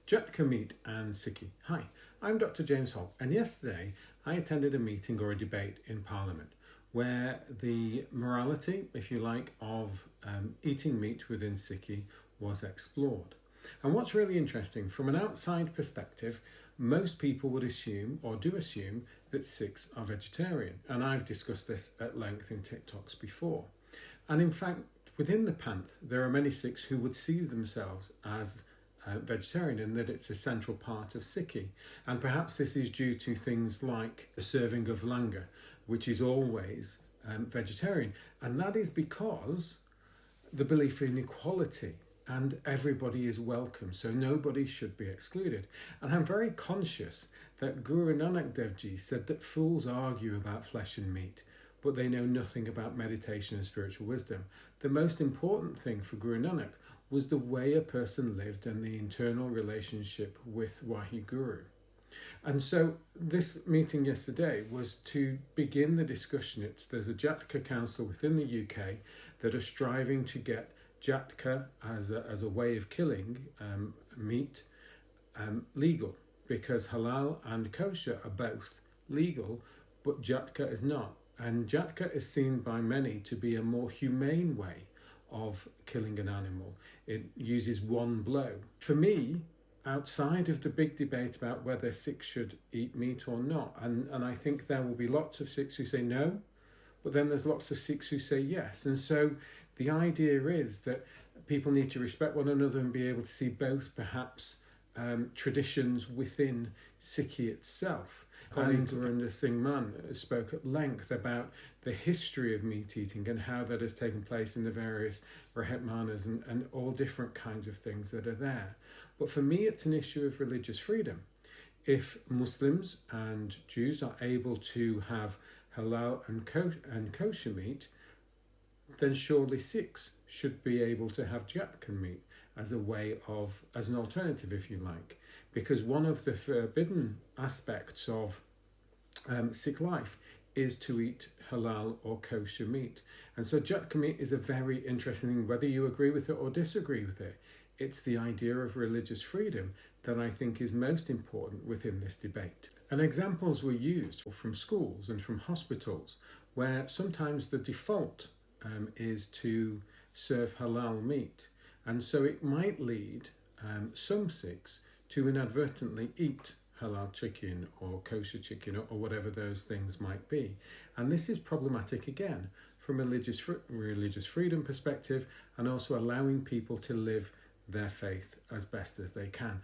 Jhatka and Sikhi. Hi, I'm Dr. James Holt, and yesterday I attended a meeting or a debate in Parliament where the morality, if you like, of eating meat within Sikhi was explored. And what's really interesting, from an outside perspective, most people would assume, or do assume, that Sikhs are vegetarian. And I've discussed this at length in TikToks before. And in fact, within the Panth, there are many Sikhs who would see themselves as vegetarian, and that it's a central part of Sikhi. And perhaps this is due to things like the serving of langar, which is always vegetarian. And that is because the belief in equality and everybody is welcome, so nobody should be excluded. And I'm very conscious that Guru Nanak Dev Ji said that fools argue about flesh and meat, but they know nothing about meditation and spiritual wisdom. The most important thing for Guru Nanak was the way a person lived and the internal relationship with Waheguru. And so this meeting yesterday was to begin the discussion. There's a Jhatka council within the UK that are striving to get Jhatka as a way of killing meat legal, because halal and kosher are both legal, but Jhatka is not. And Jhatka is seen by many to be a more humane way of killing an animal. It uses one blow. For me, outside of the big debate about whether Sikhs should eat meat or not, and I think there will be lots of Sikhs who say no, but then there's lots of Sikhs who say yes. And so the idea is that people need to respect one another and be able to see both perhaps traditions within Sikhi itself. And Gurinder Singh Mann spoke at length about the history of meat eating and how that has taken place in the various Rahetmanas and all different kinds of things that are there. But for me, it's an issue of religious freedom. If Muslims and Jews are able to have halal and kosher meat, then surely Sikhs should be able to have Jhatka meat as an alternative, if you like. Because one of the forbidden aspects of Sikh life is to eat halal or kosher meat. And so Jhatka meat is a very interesting thing, whether you agree with it or disagree with it. It's the idea of religious freedom that I think is most important within this debate. And examples were used from schools and from hospitals, where sometimes the default is to serve halal meat. And so it might lead some Sikhs to inadvertently eat halal chicken or kosher chicken or whatever those things might be. And this is problematic again from a religious freedom perspective, and also allowing people to live their faith as best as they can.